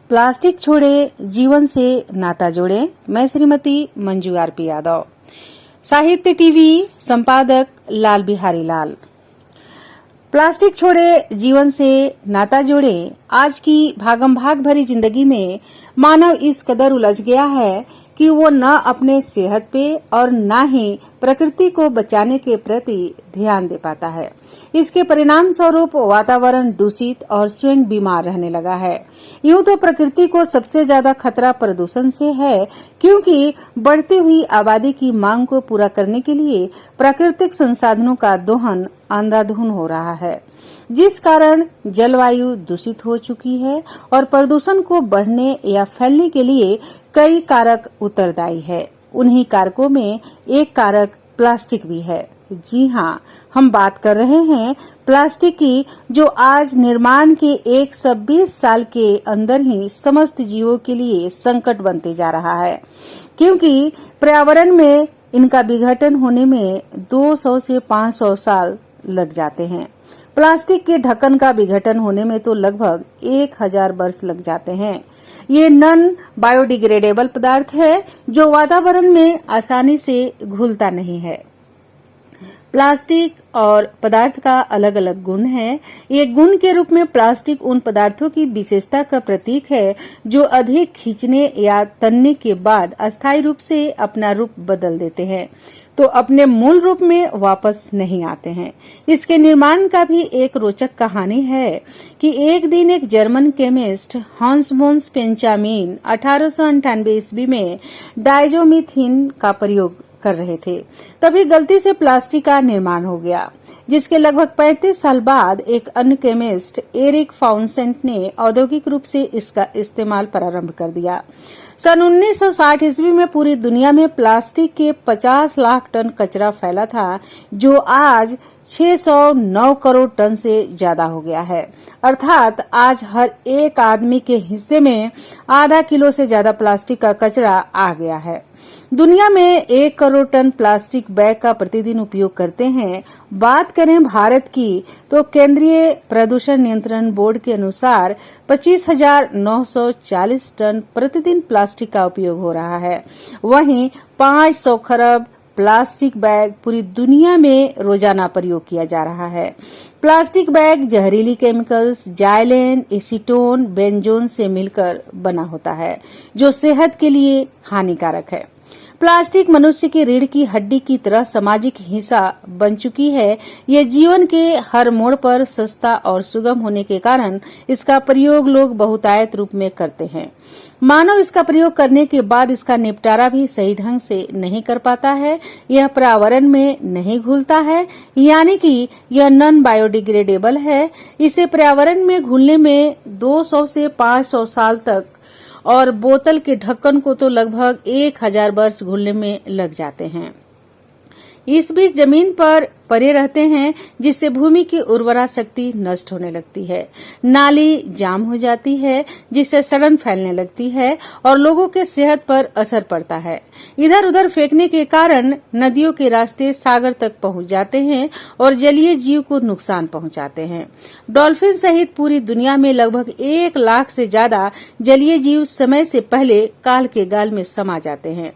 Plastic छोड़े, जीवन से नाता जोड़े। मैं श्रीमती मंजू आरपी यादव। साहित्य टीवी संपादक लाल बिहारी लाल। प्लास्टिक छोड़े, जीवन से नाता जोड़े। आज की भागम भाग भरी जिंदगी में मानव इस कदर उलझ गया है कि वो न अपने सेहत पे और न ही प्रकृति को बचाने के प्रति ध्यान दे पाता है। इसके परिणाम स्वरूप वातावरण दूषित और स्वयं बीमार रहने लगा है। यूं तो प्रकृति को सबसे ज्यादा खतरा प्रदूषण से है, क्योंकि बढ़ती हुई आबादी की मांग को पूरा करने के लिए प्राकृतिक संसाधनों का दोहन अंधाधुंध हो रहा है, जिस कारण जलवायु दूषित हो चुकी है और प्रदूषण को बढ़ने या फैलने के लिए कई कारक उत्तरदायी है। उन्हीं कारकों में एक कारक प्लास्टिक भी है। जी हाँ, हम बात कर रहे हैं प्लास्टिक की, जो आज निर्माण के 120 साल के अंदर ही समस्त जीवों के लिए संकट बनते जा रहा है, क्योंकि पर्यावरण में इनका विघटन होने में 200 से 500 साल लग जाते हैं। प्लास्टिक के ढक्कन का विघटन होने में तो लगभग 1000 वर्ष लग जाते हैं। ये नॉन बायोडिग्रेडेबल पदार्थ है जो वातावरण में आसानी से घुलता नहीं है। प्लास्टिक और पदार्थ का अलग अलग गुण है। एक गुण के रूप में प्लास्टिक उन पदार्थों की विशेषता का प्रतीक है जो अधिक खींचने या तनने के बाद अस्थायी रूप से अपना रूप बदल देते हैं, तो अपने मूल रूप में वापस नहीं आते हैं। इसके निर्माण का भी एक रोचक कहानी है कि एक दिन एक जर्मन केमिस्ट हांस von बेंजामिन 1898 ईस्वी में डायज़ोमिथेन का प्रयोग कर रहे थे। तभी गलती से प्लास्टिक का निर्माण हो गया, जिसके लगभग 35 साल बाद एक अन्य केमिस्ट एरिक फाउनसेंट ने औद्योगिक रूप से इसका इस्तेमाल प्रारंभ कर दिया। सन 1960 ईस्वी में पूरी दुनिया में प्लास्टिक के 50 लाख टन कचरा फैला था, जो आज 609 करोड़ टन से ज्यादा हो गया है। अर्थात आज हर एक आदमी के हिस्से में आधा किलो से ज्यादा प्लास्टिक का कचरा आ गया है। दुनिया में 1 करोड़ टन प्लास्टिक बैग का प्रतिदिन उपयोग करते हैं। बात करें भारत की, तो केंद्रीय प्रदूषण नियंत्रण बोर्ड के अनुसार 25,940 टन प्रतिदिन प्लास्टिक का उपयोग हो रहा है। वहीं 500 खरब प्लास्टिक बैग पूरी दुनिया में रोजाना प्रयोग किया जा रहा है। प्लास्टिक बैग जहरीली केमिकल्स जाइलेन, एसीटोन, बेंजोन से मिलकर बना होता है, जो सेहत के लिए हानिकारक है। प्लास्टिक मनुष्य की रीढ़ की हड्डी की तरह सामाजिक हिस्सा बन चुकी है। ये जीवन के हर मोड़ पर सस्ता और सुगम होने के कारण इसका प्रयोग लोग बहुतायत रूप में करते हैं। मानव इसका प्रयोग करने के बाद इसका निपटारा भी सही ढंग से नहीं कर पाता है। यह पर्यावरण में नहीं घुलता है, यानी कि यह नॉन बायोडिग्रेडेबल है। इसे पर्यावरण में घुलने में 200 से 500 साल तक और बोतल के ढक्कन को तो लगभग 1000 वर्ष घुलने में लग जाते हैं। इस बीच जमीन पर पड़े रहते हैं, जिससे भूमि की उर्वरा शक्ति नष्ट होने लगती है। नाली जाम हो जाती है, जिससे सड़न फैलने लगती है और लोगों के सेहत पर असर पड़ता है। इधर उधर फेंकने के कारण नदियों के रास्ते सागर तक पहुंच जाते हैं और जलीय जीव को नुकसान पहुंचाते हैं। डॉल्फिन सहित पूरी दुनिया में लगभग 1 लाख से ज्यादा जलीय जीव समय से पहले काल के गाल में समा जाते हैं।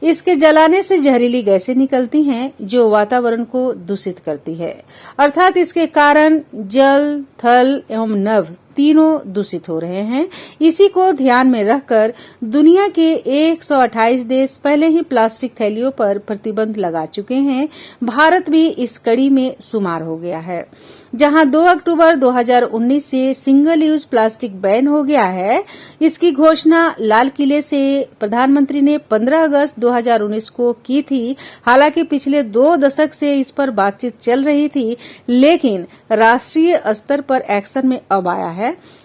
इसके जलाने से जहरीली गैसें निकलती हैं, जो वातावरण को दूषित करती है। अर्थात इसके कारण जल, थल एवं नभ तीनों दूषित हो रहे हैं। इसी को ध्यान में रखकर दुनिया के 128 देश पहले ही प्लास्टिक थैलियों पर प्रतिबंध लगा चुके हैं। भारत भी इस कड़ी में शुमार हो गया है, जहां 2 अक्टूबर 2019 से सिंगल यूज प्लास्टिक बैन हो गया है। इसकी घोषणा लाल किले से प्रधानमंत्री ने 15 अगस्त 2019 को की थी। हालांकि पिछले 2 दशक से इस पर बातचीत चल रही थी, लेकिन राष्ट्रीय स्तर पर एक्शन में अब आया है।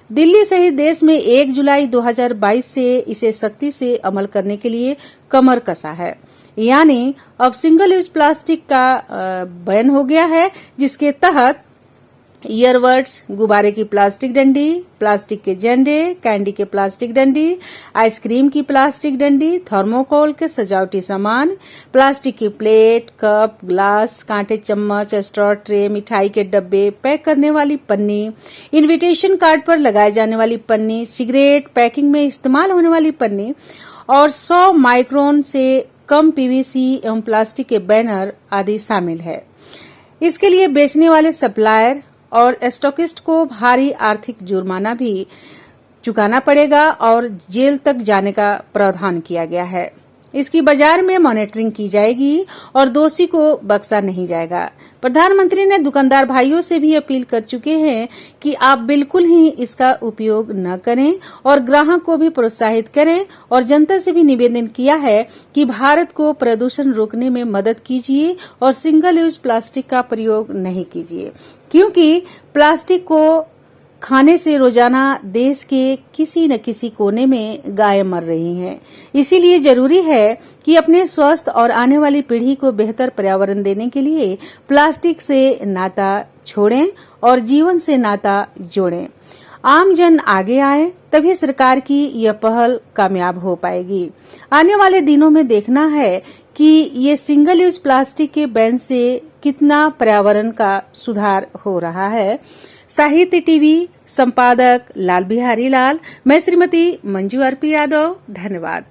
दिल्ली सहित देश में 1 जुलाई 2022 से इसे सख्ती से अमल करने के लिए कमर कसा है। यानी अब सिंगल यूज प्लास्टिक का बैन हो गया है, जिसके तहत ईयरबड्स, गुब्बारे की प्लास्टिक डंडी, प्लास्टिक के झंडे, कैंडी के प्लास्टिक डंडी, आइसक्रीम की प्लास्टिक डंडी, थर्मोकोल के सजावटी सामान, प्लास्टिक की प्लेट, कप, ग्लास, कांटे, चम्मच, स्ट्रॉ, ट्रे, मिठाई के डब्बे, पैक करने वाली पन्नी, इनविटेशन कार्ड पर लगाए जाने वाली पन्नी, सिगरेट पैकिंग में इस्तेमाल होने वाली पन्नी और 100 माइक्रोन से कम पीवीसी एवं प्लास्टिक के बैनर आदि शामिल है। इसके लिए बेचने वाले सप्लायर और स्टॉकिस्ट को भारी आर्थिक जुर्माना भी चुकाना पड़ेगा और जेल तक जाने का प्रावधान किया गया है। इसकी बाजार में मॉनिटरिंग की जाएगी और दोषी को बख्शा नहीं जाएगा। प्रधानमंत्री ने दुकानदार भाइयों से भी अपील कर चुके हैं कि आप बिल्कुल ही इसका उपयोग न करें और ग्राहक को भी प्रोत्साहित करें और जनता से भी निवेदन किया है कि भारत को प्रदूषण रोकने में मदद कीजिए और सिंगल यूज प्लास्टिक का प्रयोग नहीं कीजिए, क्योंकि प्लास्टिक को खाने से रोजाना देश के किसी न किसी कोने में गायें मर रही हैं। इसीलिए जरूरी है कि अपने स्वस्थ और आने वाली पीढ़ी को बेहतर पर्यावरण देने के लिए प्लास्टिक से नाता छोड़ें और जीवन से नाता जोड़ें। आम जन आगे आए तभी सरकार की यह पहल कामयाब हो पाएगी। आने वाले दिनों में देखना है कि ये सिंगल यूज प्लास्टिक के बैन से कितना पर्यावरण का सुधार हो रहा है। साहित्य टीवी संपादक लाल बिहारी लाल, मैं श्रीमती मंजू आरपी यादव। धन्यवाद।